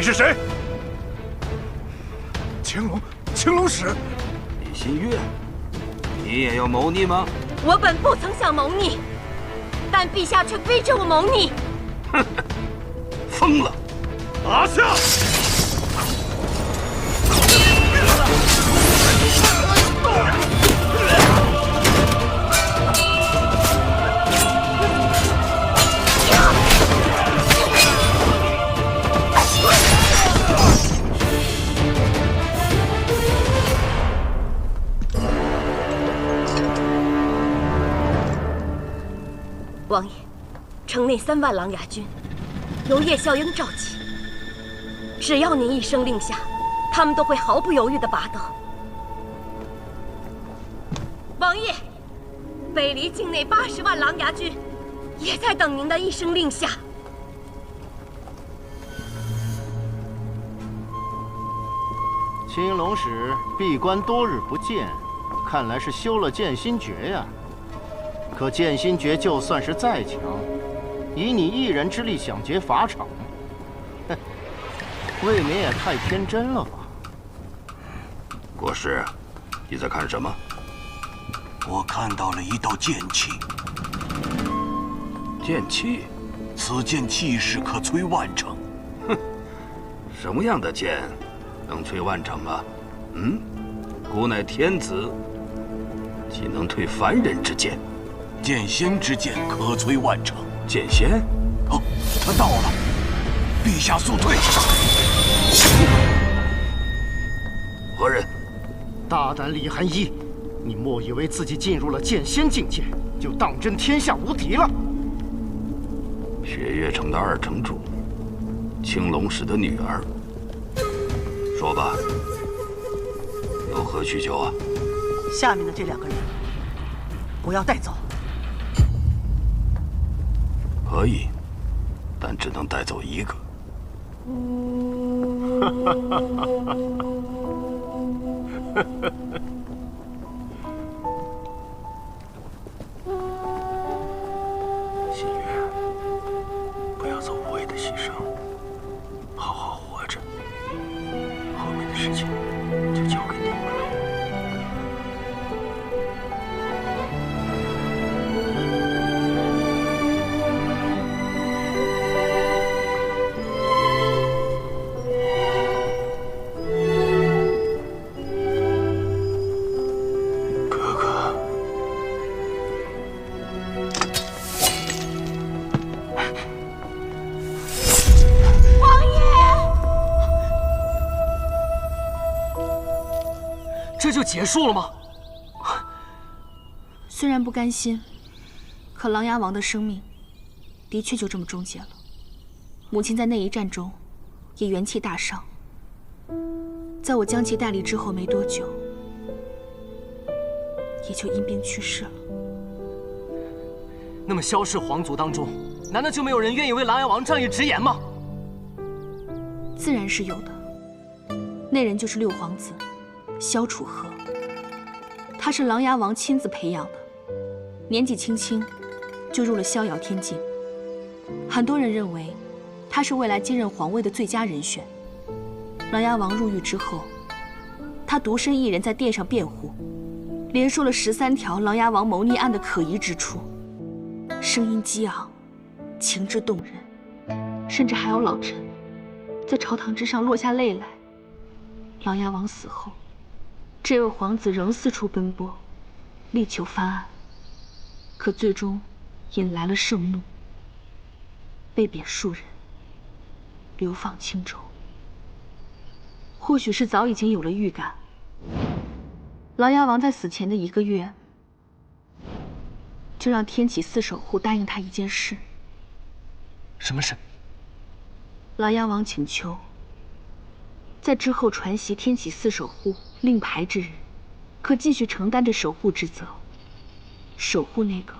你是谁？青龙使。李新月，你也要谋逆吗？我本不曾想谋逆，但陛下却逼着我谋逆。哼，疯了！拿下！ 王爷，城内3万琅琊军由叶孝英召集，只要您一声令下，他们都会毫不犹豫地拔得。王爷，北离境内80万琅琊军也在等您的一声令下。青龙使闭关多日不见，看来是修了剑心诀呀。 可剑心诀就算是再强，以你一人之力想劫法场，哼，未免也太天真了吧？国师，你在看什么？我看到了一道剑气。剑气？此剑气势可摧万城。哼，什么样的剑能摧万城啊？嗯，孤乃天子，岂能退凡人之剑？ 剑仙之剑可摧万城。剑仙？哦，他到了，陛下速退！何人？大胆李寒衣，你莫以为自己进入了剑仙境界，就当真天下无敌了？雪月城的2城主，青龙使的女儿。说吧，有何需求啊？下面的这2个人，我要带走。 可以，但只能带走1个。新月，不要做无谓的牺牲，好好活着。后面的事情就交给你们了。 这就结束了吗？虽然不甘心，可琅琊王的生命的确就这么终结了。母亲在那一战中也元气大伤，在我将其带离之后没多久，也就因病去世了。那么萧氏皇族当中，难道就没有人愿意为琅琊王仗义直言吗？自然是有的。那人就是六皇子。 萧楚河，他是琅琊王亲自培养的，年纪轻轻就入了逍遥天境。很多人认为他是未来接任皇位的最佳人选。琅琊王入狱之后，他独身一人在殿上辩护，连说了13条琅琊王谋逆案的可疑之处，声音激昂，情之动人，甚至还有老臣在朝堂之上落下泪来。琅琊王死后。 这位皇子仍四处奔波，力求翻案，可最终引来了盛怒，被贬数人，流放青州。或许是早已经有了预感，琅琊王在死前的1个月，就让天启4守护答应他一件事。什么事？琅琊王请求，在之后传袭天启4守护。 令牌之日，可继续承担着守护之责，守护那个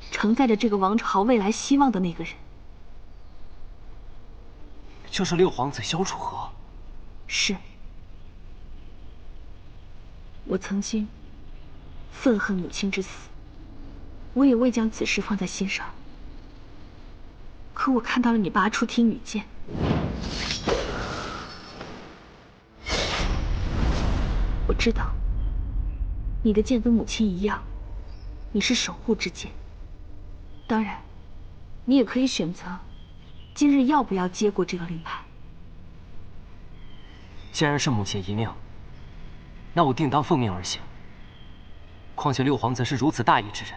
承载着这个王朝未来希望的那个人，就是六皇子萧楚河。是，我曾经愤恨母亲之死，我也未将此事放在心上。可我看到了你拔出听雨剑，知道，你的剑跟母亲一样，你是守护之剑。当然，你也可以选择，今日要不要接过这个令牌。既然是母亲遗命，那我定当奉命而行。况且六皇子是如此大义之人，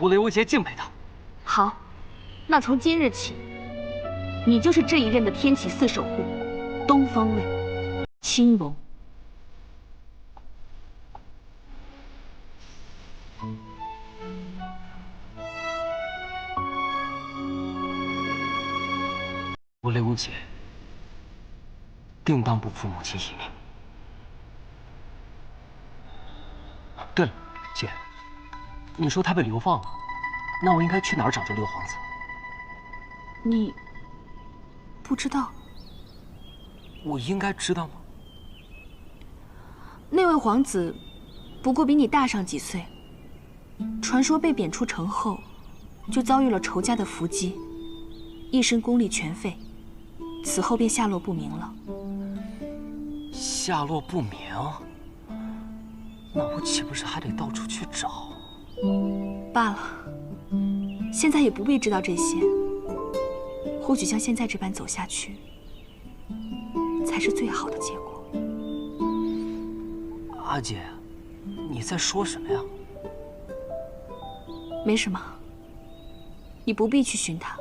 我雷无节敬佩他。好，那从今日起，你就是这一任的天启寺守护，东方卫青龙。我雷无节定当不负母亲遗命。对了，姐，你说他被流放了，那我应该去哪儿找这六皇子？你不知道？我应该知道吗？那位皇子不过比你大上几岁，传说被贬出城后，就遭遇了仇家的伏击，一身功力全废，此后便下落不明了。下落不明？那我岂不是还得到处去找？罢了，现在也不必知道这些。或许像现在这般走下去，才是最好的结果。阿姐，你在说什么呀？没什么，你不必去寻他。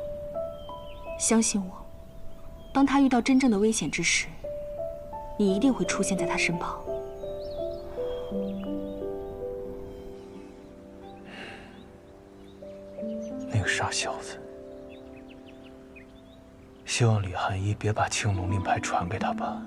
相信我，当他遇到真正的危险之时，你一定会出现在他身旁。那个傻小子，希望李寒衣别把青龙令牌传给他吧。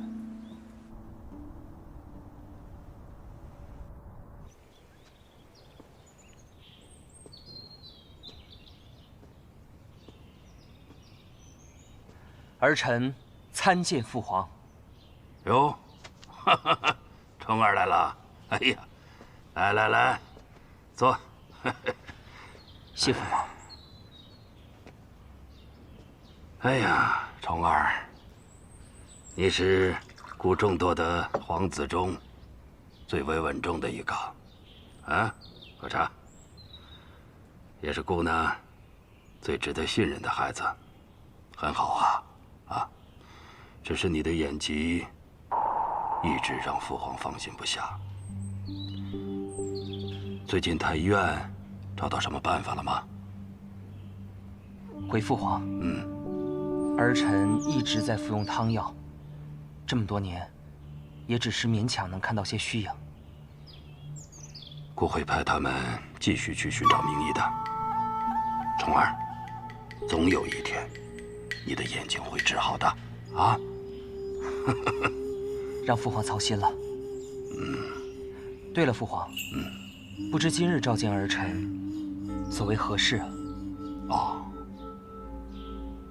儿臣参见父皇。哟，哈哈，虫儿来了！哎呀，来，坐。谢父皇。哎呀，虫儿，你是故众多的皇子中最为稳重的一个，啊，喝茶。也是故呢最值得信任的孩子，很好啊，只是你的演技一直让父皇放心不下。最近太医院找到什么办法了吗？回父皇，儿臣一直在服用汤药，这么多年，也只是勉强能看到些虚影。顾会派他们继续去寻找名医的。虫儿，总有一天，你的眼睛会治好的，啊！让父皇操心了。对了，父皇，不知今日召见儿臣，所为何事啊？哦，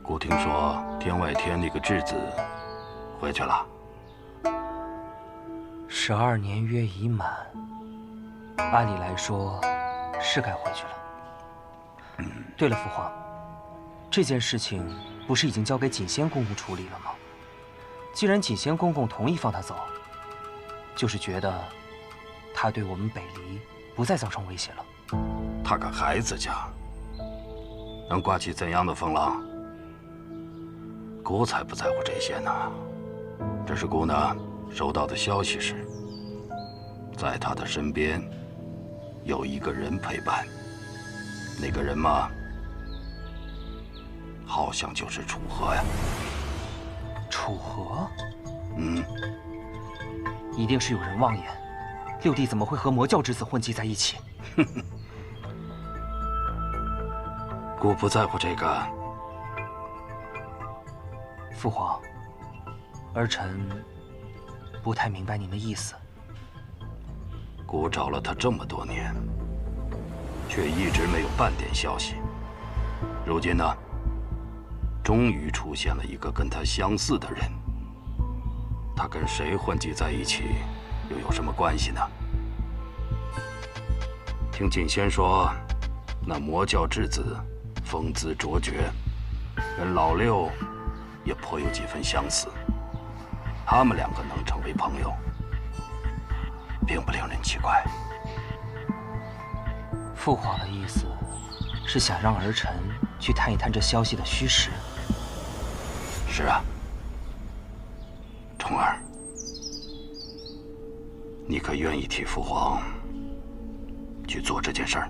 顾听说天外天那个质子回去了。12年约已满，按理来说是该回去了。对了，父皇，这件事情不是已经交给锦仙公公处理了吗？既然锦仙公公同意放他走，就是觉得他对我们北离不再造成威胁了。他个孩子家，能刮起怎样的风浪？姑才不在乎这些呢。只是姑呢，收到的消息是，在他的身边有一个人陪伴。那个人嘛，好像就是楚河呀。楚河？嗯，一定是有人妄言，六弟怎么会和魔教之子混迹在一起？姑不在乎这个。父皇，儿臣不太明白您的意思。姑找了他这么多年，却一直没有半点消息。如今呢，终于出现了一个跟他相似的人。他跟谁混迹在一起，又有什么关系呢？听锦仙说，那魔教质子风姿卓绝，跟老六也颇有几分相似。他们两个能成为朋友，并不令人奇怪。父皇的意思是想让儿臣去探一探这消息的虚实。是啊，重儿，你可愿意替父皇去做这件事儿？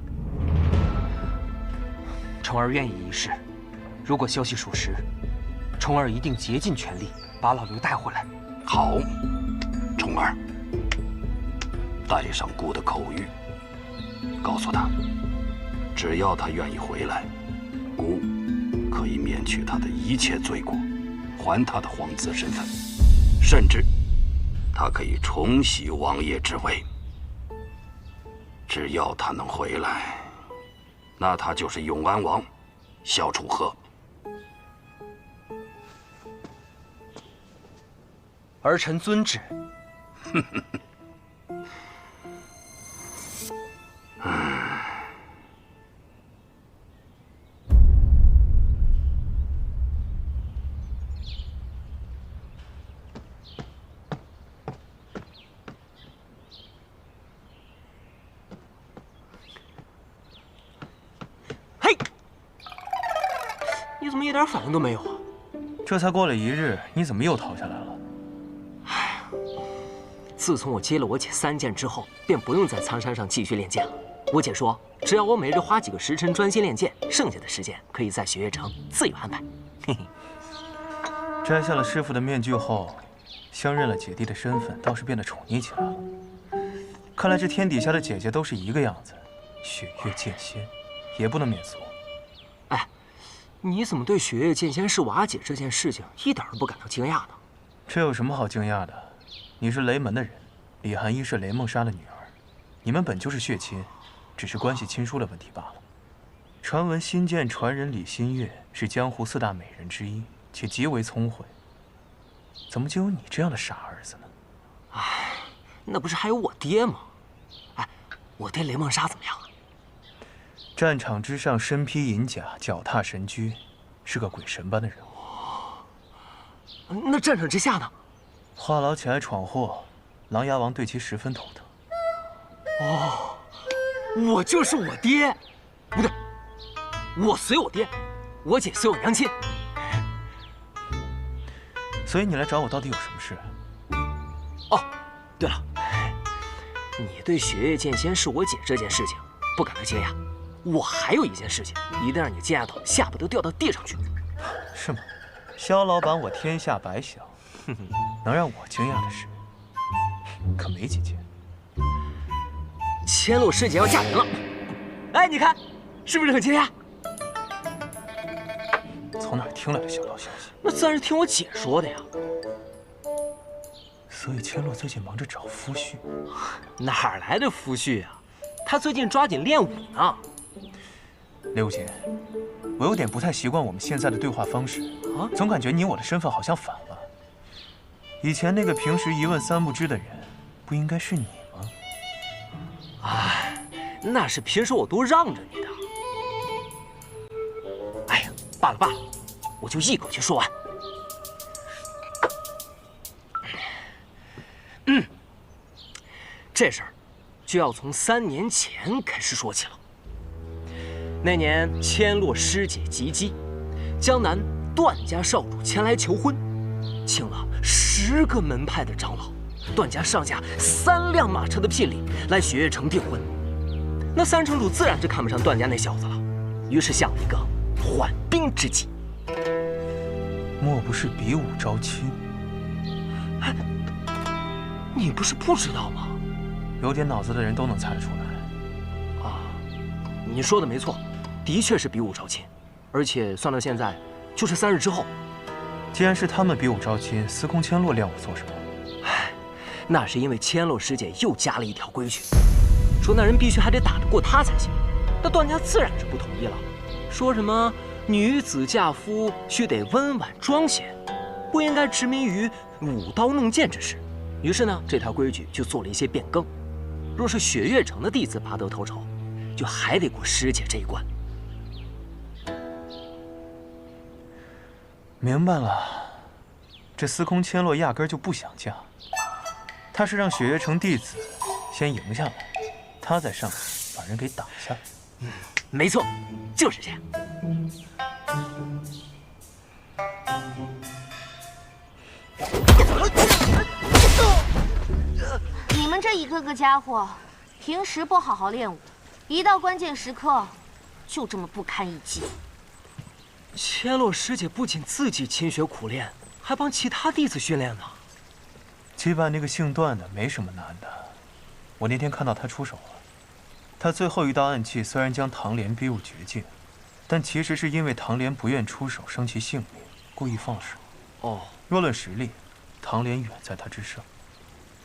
重儿愿意一试。如果消息属实，重儿一定竭尽全力把老刘带回来。好，重儿，带上姑的口谕，告诉他，只要他愿意回来，姑可以免去他的一切罪过，还他的皇子身份，甚至他可以重袭王爷之位。只要他能回来，那他就是永安王萧楚河。儿臣遵旨。嘿，你怎么一点反应都没有啊？这才过了1日，你怎么又逃下来了？自从我接了我姐3剑之后，便不用在苍山上继续练剑了。我姐说，只要我每日花几个时辰专心练剑，剩下的时间可以在雪月城自由安排。嘿嘿。摘下了师傅的面具后，相认了姐弟的身份，倒是变得宠溺起来了。看来这天底下的姐姐都是一个样子，雪月剑仙也不能免俗。哎，你怎么对雪月剑仙是瓦解这件事情一点都不感到惊讶呢？这有什么好惊讶的？你是雷门的人，李寒衣是雷梦莎的女儿，你们本就是血亲，只是关系亲疏的问题罢了。传闻新剑传人李新月是江湖4大美人之一，且极为聪慧，怎么就有你这样的傻儿子呢？哎，那不是还有我爹吗？哎，我爹雷梦莎怎么样啊？战场之上身披银甲，脚踏神驹，是个鬼神般的人物。那战场之下呢？话痨起来闯祸，琅琊王对其十分头疼。哦，我就是我爹，不对，我随我爹，我姐随我娘亲。所以你来找我到底有什么事？哦，对了，你对雪月剑仙是我姐这件事情不感到惊讶，我还有一件事情一定让你惊讶到下巴都掉到地上去。是吗？萧老板，我天下白小，能让我惊讶的事可没几件。千落师姐要嫁人了，哎，你看，是不是很惊讶？从哪儿听来的小道消息？那自然是听我姐说的呀。所以千落最近忙着找夫婿，哪儿来的夫婿啊？他最近抓紧练武呢。刘姐，我有点不太习惯我们现在的对话方式啊，总感觉你我的身份好像反了。以前那个平时一问三不知的人，不应该是你吗？哎，那是平时我都让着你的。哎呀，罢了罢了，我就一口气说完。这事儿就要从3年前开始说起了。那年千落师姐及笄，江南段家少主前来求婚，请了10个门派的长老，段家上下3辆马车的聘礼来雪月城订婚。那3城主自然是看不上段家那小子了，于是想了一个缓兵之计。莫不是比武招亲？哎，你不是不知道吗？有点脑子的人都能猜得出来。啊，你说的没错，的确是比武招亲，而且算到现在，就是3日之后。既然是他们比武招亲，司空千落亮我做什么？唉，那是因为千落师姐又加了一条规矩，说那人必须还得打得过她才行。那段家自然是不同意了，说什么女子嫁夫须得温婉庄闲，不应该执迷于舞刀弄剑之事。于是呢，这条规矩就做了一些变更。若是雪月城的弟子拔得头筹，就还得过师姐这一关。明白了，这司空千落压根就不想嫁，他是让雪月城弟子先赢下来，他再上去把人给打下来。没错，就是这样。你们这一个个家伙，平时不好好练武，一到关键时刻，就这么不堪一击。千洛师姐不仅自己勤学苦练，还帮其他弟子训练呢。击败那个姓段的没什么难的，我那天看到他出手了。他最后一道暗器虽然将唐莲逼入绝境，但其实是因为唐莲不愿出手伤其性命，故意放手。哦，若论实力，唐莲远在他之上。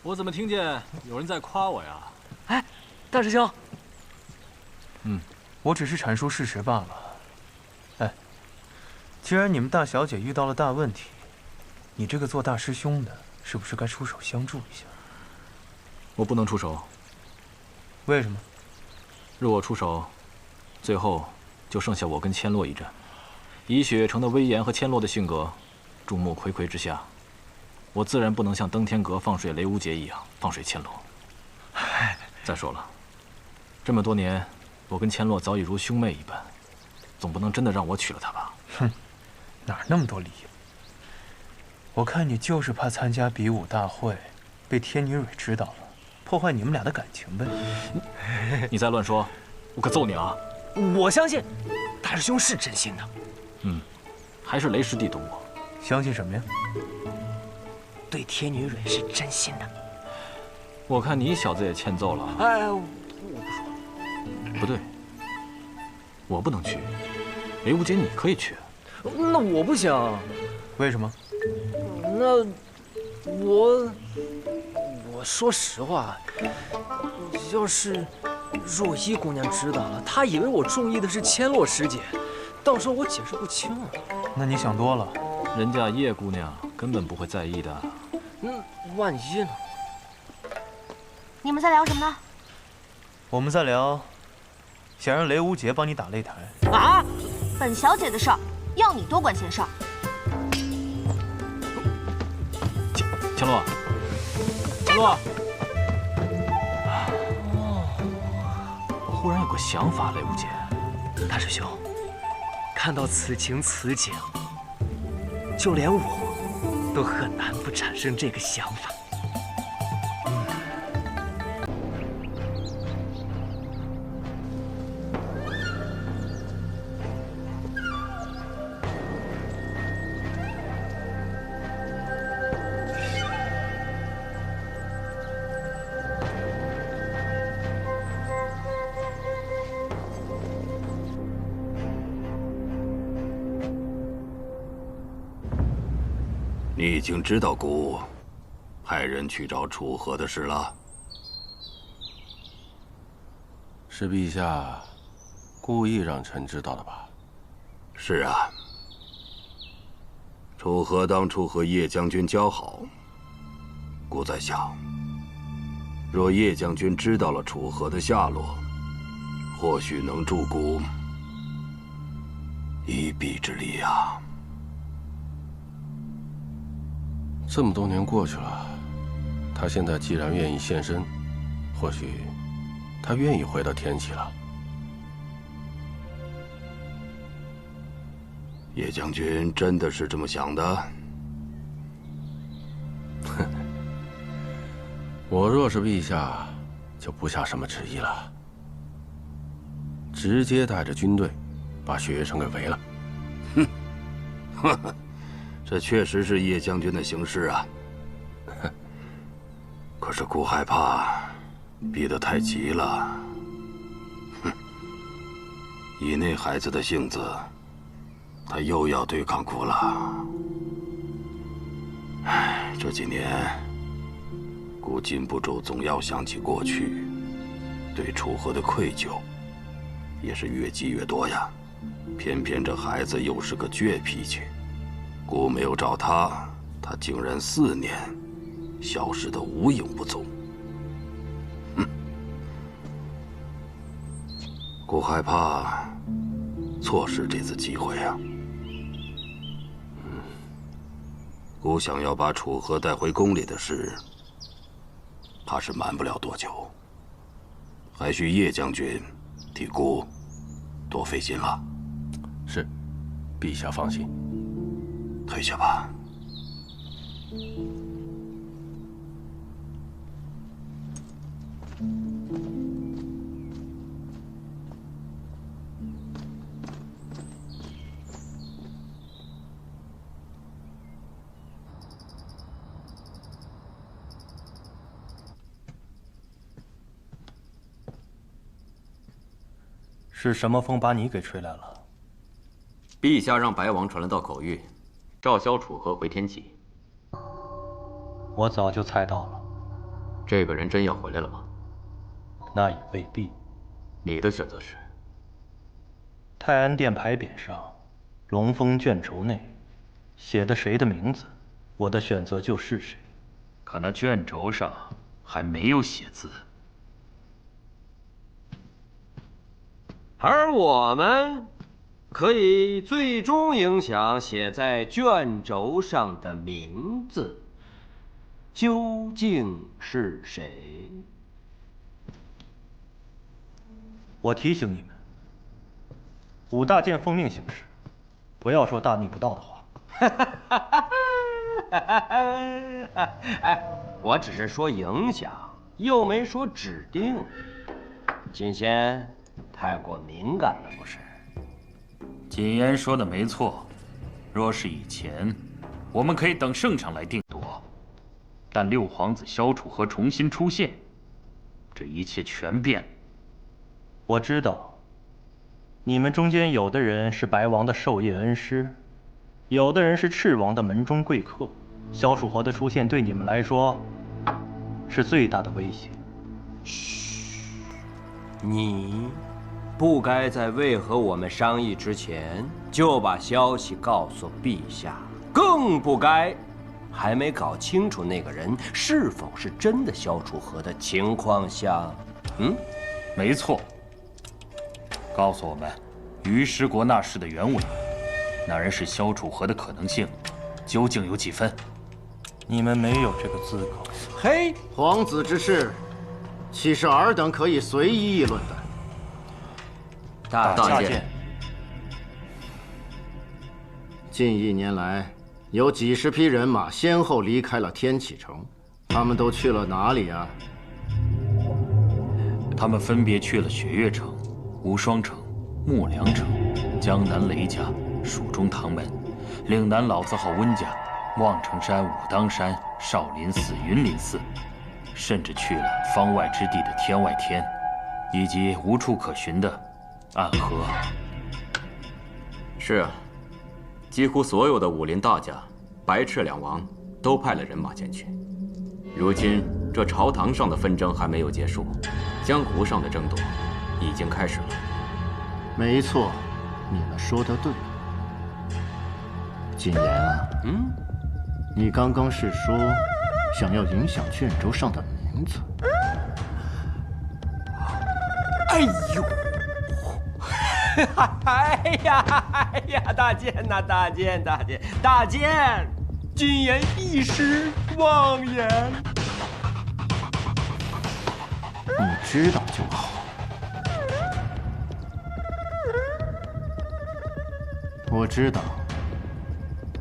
我怎么听见有人在夸我呀？哎，大师兄。我只是阐述事实罢了。哎，既然你们大小姐遇到了大问题，你这个做大师兄的，是不是该出手相助一下？我不能出手。为什么？若我出手，最后就剩下我跟千洛一战。以雪月城的威严和千洛的性格，众目睽睽之下，我自然不能像登天阁放水雷无节一样放水千洛。再说了，这么多年，我跟千洛早已如兄妹一般，总不能真的让我娶了她吧？哼，哪那么多理由？我看你就是怕参加比武大会，被天女蕊知道了，破坏你们俩的感情呗。你再乱说，我可揍你啊！我相信大师兄是真心的。还是雷师弟懂我。相信什么呀？对天女蕊是真心的。我看你小子也欠揍了。哎，我不说。不对，我不能去，雷无节你可以去。那我不行。为什么？那我说实话，要是若依姑娘知道了，她以为我中意的是千洛师姐，到时候我解释不清啊。那你想多了。人家叶姑娘根本不会在意的。万一呢？你们在聊什么呢？我们在聊，想让雷无节帮你打擂台。啊！本小姐的事儿，要你多管闲事儿。千洛，千洛。我忽然有个想法，雷无节。大师兄，看到此情此景，就连我都很难不产生这个想法。你已经知道姑派人去找楚河的事了？是陛下故意让臣知道的吧？是啊。楚河当初和叶将军交好，姑在想，若叶将军知道了楚河的下落，或许能助姑一臂之力啊。这么多年过去了，他现在既然愿意现身，或许他愿意回到天启了。叶将军真的是这么想的？哼，我若是陛下，就不下什么旨意了，直接带着军队把雪月城给围了。哼，呵呵。这确实是叶将军的行事啊，可是姑害怕逼得太急了。哼，以那孩子的性子，他又要对抗姑了。唉，这几年，姑禁不住总要想起过去，对楚河的愧疚，也是越积越多呀。偏偏这孩子又是个倔脾气。姑没有找他，他竟然4年消失得无影不踪。哼，姑害怕错失这次机会啊。姑想要把楚河带回宫里的事，怕是瞒不了多久。还需叶将军替孤多费心了。是，陛下放心。退下吧。是什么风把你给吹来了？陛下让白王传了道口谕，召萧楚河回天启。我早就猜到了。这个人真要回来了吗？那也未必。你的选择是？泰安殿牌匾上，龙峰卷轴内写的谁的名字，我的选择就是谁。可那卷轴上还没有写字。而我们可以最终影响写在卷轴上的名字究竟是谁？我提醒你们，5大监奉命行事，不要说大逆不道的话。哎，我只是说影响，又没说指定。金仙。太过敏感了，不是？谨言说的没错，若是以前，我们可以等圣上来定夺。但六皇子萧楚河重新出现，这一切全变了。我知道，你们中间有的人是白王的授业恩师，有的人是赤王的门中贵客。萧楚河的出现对你们来说，是最大的威胁。嘘，你不该在未和我们商议之前就把消息告诉陛下，更不该还没搞清楚那个人是否是真的萧楚河的情况下，没错。告诉我们于师国那事的原委，那人是萧楚河的可能性究竟有几分？你们没有这个资格。嘿，皇子之事，岂是尔等可以随意议论的？大见。近1年来，有几十匹人马先后离开了天启城，他们都去了哪里啊？他们分别去了雪月城、无双城、木梁城、江南雷家、蜀中唐门、岭南老字号温家、望城山、武当山、少林寺、云林寺，甚至去了方外之地的天外天，以及无处可寻的暗河。是啊，几乎所有的武林大家、白赤两王都派了人马前去。如今这朝堂上的纷争还没有结束，江湖上的争夺已经开始了。没错，你们说的对。谨言啊，你刚刚是说想要影响卷轴上的名字？哎呦！哎呀，大剑呐，大剑！谨言一时妄言。你知道就好。我知道，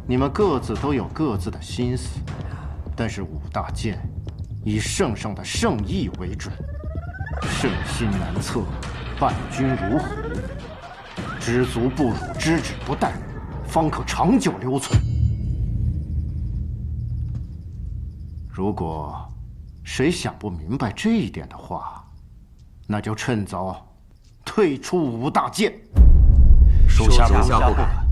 你们各自都有各自的心思，但是5大监以圣上的圣意为准，圣心难测，伴君如虎，知足不辱，知止不殆，方可长久留存。如果谁想不明白这一点的话，那就趁早退出5大监。属下不敢。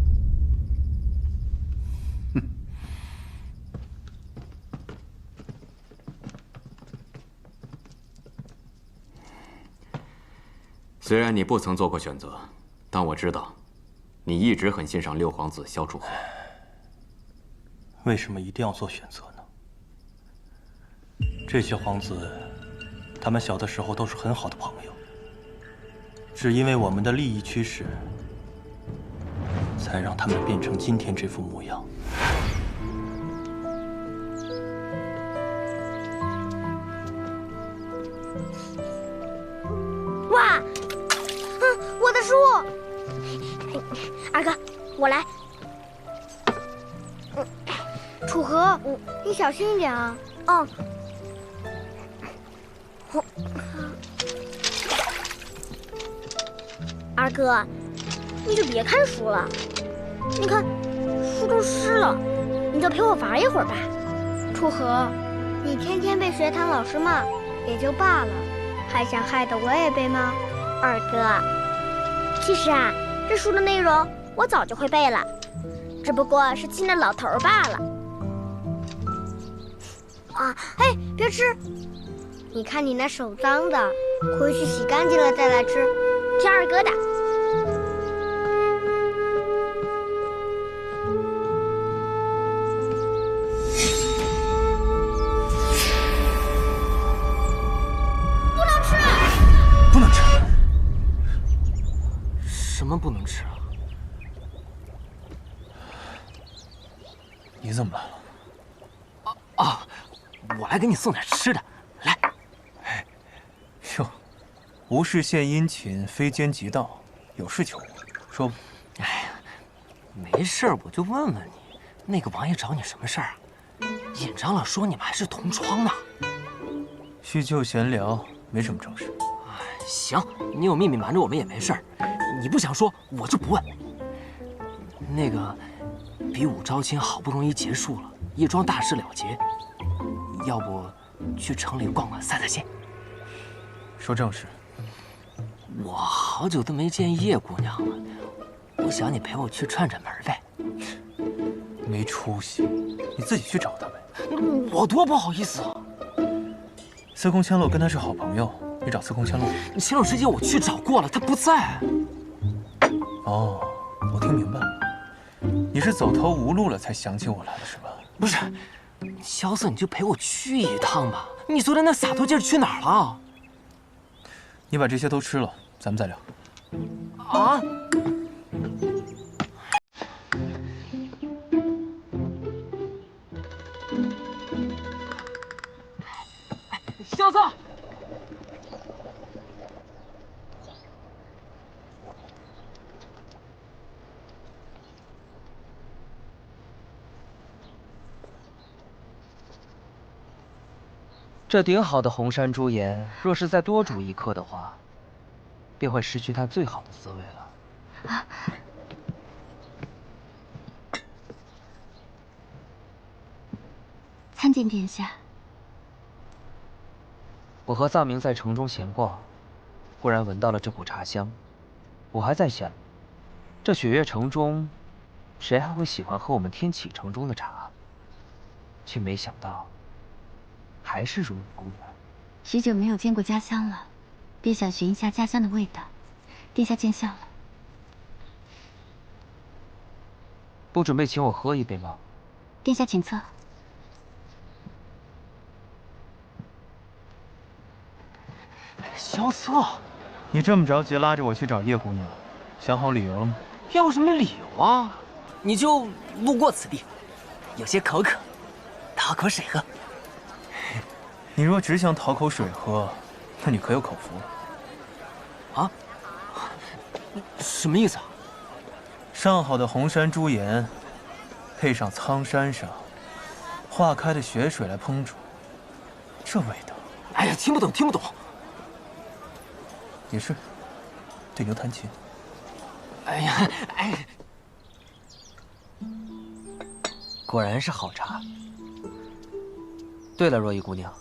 虽然你不曾做过选择，但我知道，你一直很欣赏六皇子萧楚河。为什么一定要做选择呢？这些皇子，他们小的时候都是很好的朋友，只因为我们的利益驱使，才让他们变成今天这副模样。树。二哥，我来。楚河，你小心一点啊。嗯。二哥，你就别看书了，你看书都湿了，你就陪我玩一会儿吧。楚河，你天天被学堂老师骂也就罢了，还想害得我也背吗？二哥，其实啊，这书的内容我早就会背了，只不过是亲了老头罢了。啊，嘿，别吃！你看你那手脏的，回去洗干净了再来吃。听二哥的。不能吃！不能吃！什么不能吃啊？你怎么来了？啊，我来给你送点吃的。来。哟，无事献殷勤，非奸即盗，有事求我，说吧。哎呀，没事儿，我就问问你，那个王爷找你什么事儿啊？尹长老说你们还是同窗呢。叙旧闲聊，没什么正事。行，你有秘密瞒着我们也没事儿，你不想说，我就不问。那个，比武招亲好不容易结束了，叶庄大事了结，要不去城里逛逛散散心？说正事。我好久都没见叶姑娘了，我想你陪我去串串门呗。没出息，你自己去找她呗。我多不好意思啊！司空千落跟他是好朋友，你找司空千落。千落师姐我去找过了，她不在。哦，我听明白了，你是走投无路了才想起我来了是吧？不是，萧瑟你就陪我去一趟吧。你昨天那洒脱劲儿去哪儿了？你把这些都吃了，咱们再聊。啊！萧瑟，这顶好的红山朱颜，若是再多煮一颗的话，便会失去它最好的滋味了。啊！参见殿下。我和藏明在城中闲逛，忽然闻到了这股茶香。我还在想，这雪月城中，谁还会喜欢喝我们天启城中的茶？却没想到，还是如意姑娘。许久没有见过家乡了，便想寻一下家乡的味道。殿下见笑了。不准备请我喝一杯吗？殿下请侧。萧瑟，你这么着急拉着我去找叶姑娘，想好理由了吗？要什么理由啊？你就路过此地，有些口渴，讨口水喝。你若只想讨口水喝，那你可有口福了。啊？什么意思啊？上好的红山朱颜，配上苍山上化开的雪水来烹煮，这味道……哎呀，听不懂，听不懂。也是，对牛弹琴。哎呀，哎，果然是好茶。对了，若依姑娘，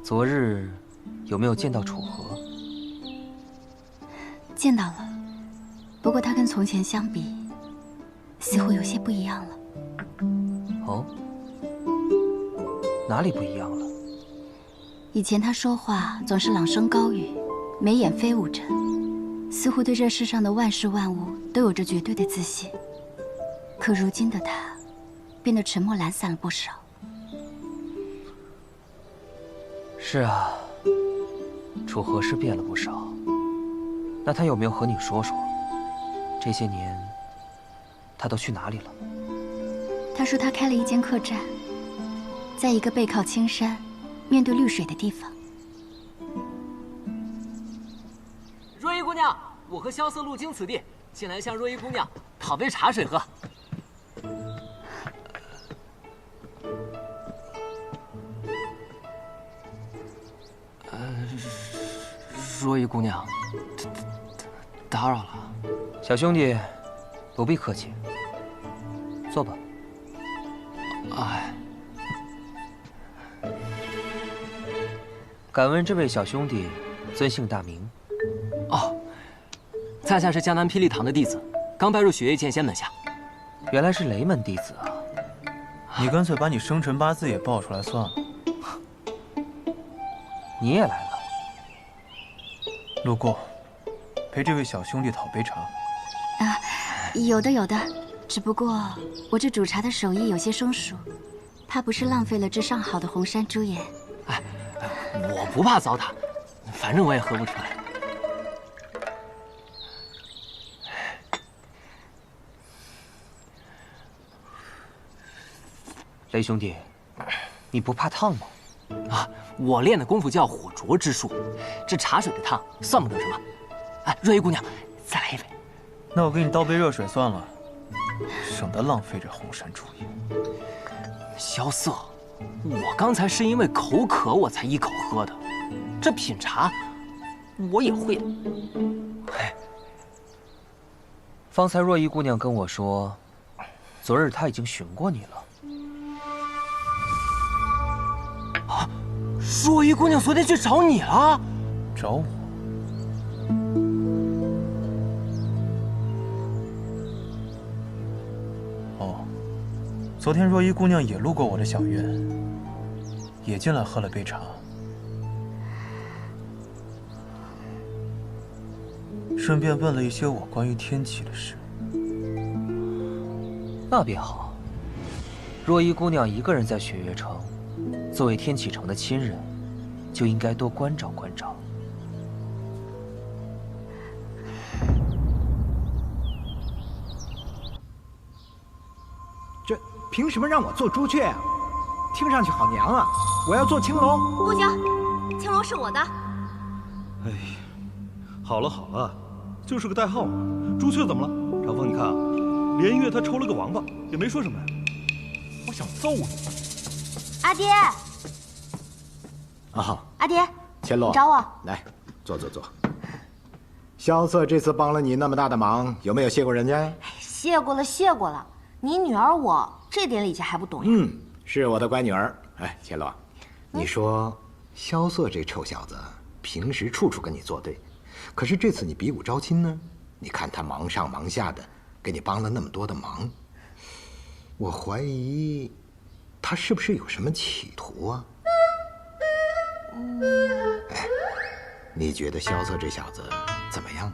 昨日有没有见到楚河？见到了，不过他跟从前相比，似乎有些不一样了。哦，哪里不一样了？以前他说话总是朗声高语，眉眼飞舞着，似乎对这世上的万事万物都有着绝对的自信。可如今的他，变得沉默懒散了不少。是啊，楚河是变了不少。那他有没有和你说说，这些年他都去哪里了？他说他开了一间客栈，在一个背靠青山、面对绿水的地方。若依姑娘，我和萧瑟路经此地，进来向若依姑娘讨杯茶水喝。若依姑娘，打扰了。小兄弟，不必客气，坐吧。哎，敢问这位小兄弟尊姓大名？哦，在下是江南霹雳堂的弟子，刚拜入雪月剑仙门下。原来是雷门弟子啊！你干脆把你生辰八字也报出来算了。你也来了。路过，陪这位小兄弟讨杯茶。啊，有的有的，只不过我这煮茶的手艺有些生疏，怕不是浪费了这上好的红山猪眼。哎，我不怕糟蹋，反正我也喝不出来。雷兄弟，你不怕烫吗？啊，我练的功夫叫火灼之术，这茶水的烫算不得什么。哎，若依姑娘，再来一杯。那我给你倒杯热水算了，省得浪费这红山猪眼。萧瑟，我刚才是因为口渴我才一口喝的，这品茶我也会的。方才若依姑娘跟我说，昨日她已经寻过你了。啊，若依姑娘昨天去找你了？找我？哦，昨天若依姑娘也路过我的小院，也进来喝了杯茶。顺便问了一些我关于天启的事。那便好。若依姑娘一个人在雪月城，作为天启城的亲人，就应该多关照关照。这凭什么让我做朱雀啊？听上去好娘啊！我要做青龙。不行，青龙是我的。哎，好了好了，就是个代号嘛。朱雀怎么了？长风，你看啊，连月他抽了个王八，也没说什么呀。我想揍你！阿爹，啊，阿爹，千洛，你找我来，坐坐坐。萧瑟这次帮了你那么大的忙，有没有谢过人家呀？谢过了，谢过了。你女儿我这点礼节还不懂呀？嗯，是我的乖女儿。哎，千洛，你说萧瑟这臭小子，平时处处跟你作对，可是这次你比武招亲呢？你看他忙上忙下的，给你帮了那么多的忙，我怀疑他是不是有什么企图啊？哎，你觉得萧瑟这小子怎么样啊？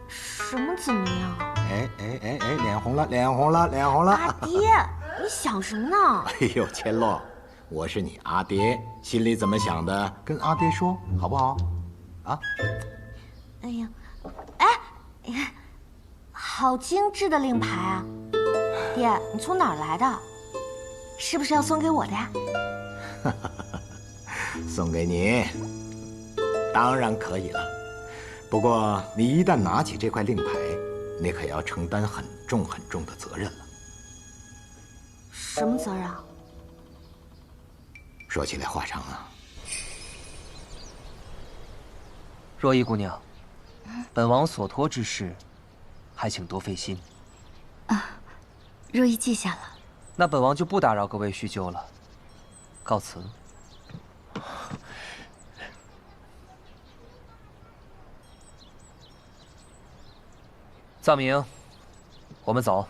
什么怎么样？哎，脸红了，脸红了，脸红了！阿爹，你想什么呢？哎呦，千洛，我是你阿爹，心里怎么想的，跟阿爹说好不好？啊？哎呀，哎，好精致的令牌啊！爹，你从哪儿来的？是不是要送给我的呀？送给你，当然可以了。不过你一旦拿起这块令牌，你可要承担很重很重的责任了。什么责任啊？说起来话长啊。若依姑娘，本王所托之事，还请多费心。啊，若依记下了。那本王就不打扰各位叙旧了，告辞。藏明，我们走。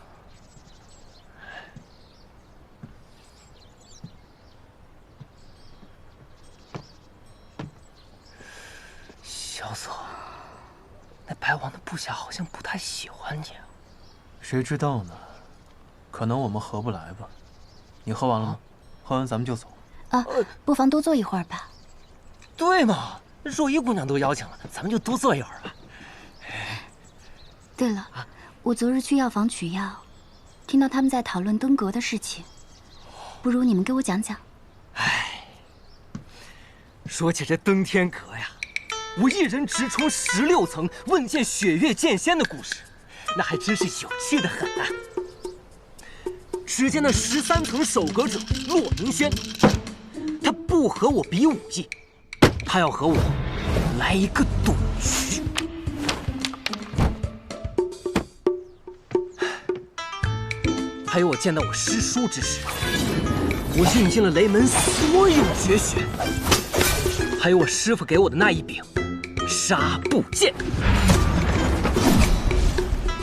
萧瑟，那白王的部下好像不太喜欢你啊。谁知道呢？可能我们合不来吧。你喝完了吗？喝完咱们就走。啊，不妨多坐一会儿吧。对嘛，若依姑娘都邀请了，咱们就多坐一会儿吧。对了，我昨日去药房取药，听到他们在讨论登阁的事情，不如你们给我讲讲。说起这登天阁呀，我一人直冲16层问见雪月剑仙的故事，那还真是有趣的很啊。只见那13层守阁者骆明轩，他不和我比武艺，他要和我来一个赌局。还有我见到我师叔之时，我运尽了雷门所有绝学，还有我师傅给我的那一柄纱布剑。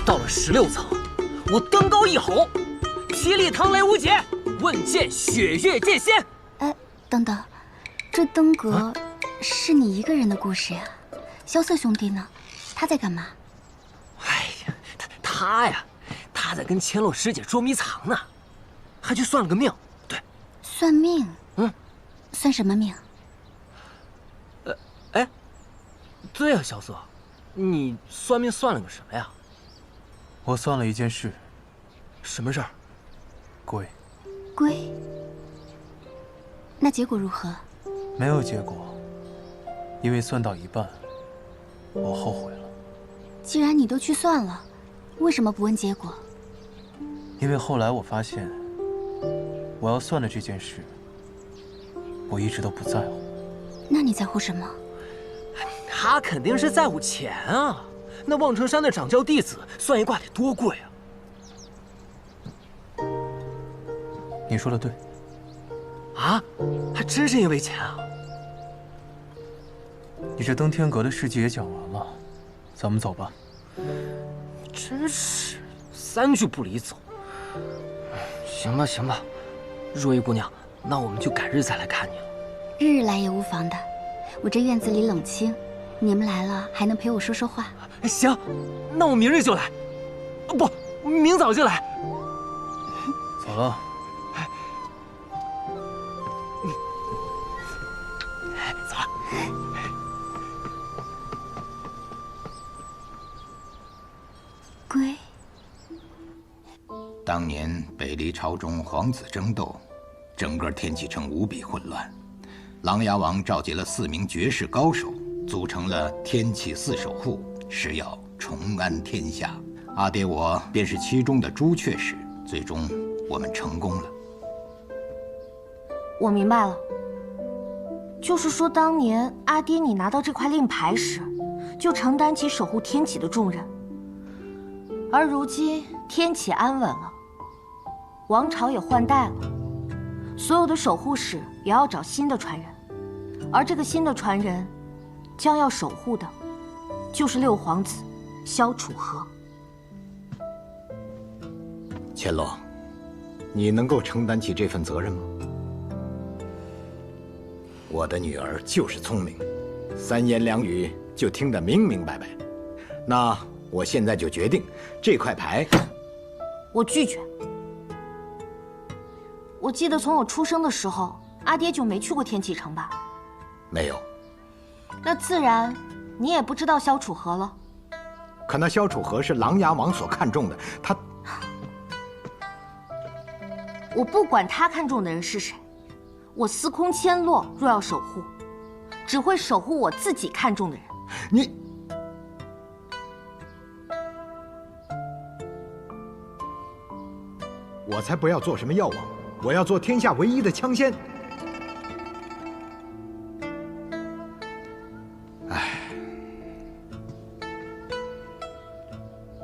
到了16层，我登高一吼：“霹雳堂雷无节，问剑雪月剑仙。”哎，等等，这登阁是你一个人的故事呀？萧瑟兄弟呢？他在干嘛？哎呀，他呀，他在跟千洛师姐捉迷藏呢，还去算了个命。对，算命？算什么命？哎，对呀，萧瑟，你算命算了个什么呀？我算了一件事。什么事儿？龟。龟？那结果如何？没有结果，因为算到一半，我后悔了。既然你都去算了，为什么不问结果？因为后来我发现，我要算的这件事，我一直都不在乎。那你在乎什么？他肯定是在乎钱啊！那望城山的掌教弟子算一卦得多贵啊！你说的对。啊，还真是因为钱啊！你这登天阁的事迹也讲完了，咱们走吧。真是3句不离走。行吧，行吧，若依姑娘，那我们就改日再来看你了。日日来也无妨的，我这院子里冷清，你们来了还能陪我说说话。行，那我明日就来。不，明早就来。走了。走了。龟。当年北离朝中皇子争斗，整个天启城无比混乱。琅琊王召集了4名绝世高手，组成了天启4守护，誓要重安天下。阿爹我便是其中的朱雀使，最终我们成功了。我明白了，就是说当年阿爹你拿到这块令牌时，就承担起守护天启的重任。而如今天启安稳了，王朝也换代了，所有的守护使也要找新的传人，而这个新的传人，将要守护的，就是6皇子萧楚河。千洛，你能够承担起这份责任吗？我的女儿就是聪明，3言2语就听得明明白白。那我现在就决定，这块牌，我拒绝。我记得从我出生的时候，阿爹就没去过天启城吧？没有。那自然，你也不知道萧楚河了。可那萧楚河是琅琊王所看重的，他……我不管他看中的人是谁，我司空千洛若要守护，只会守护我自己看中的人。你，我才不要做什么药王，我要做天下唯一的枪仙。唉，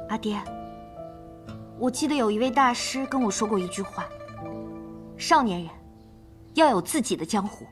阿爹，我记得有一位大师跟我说过一句话：少年人要有自己的江湖。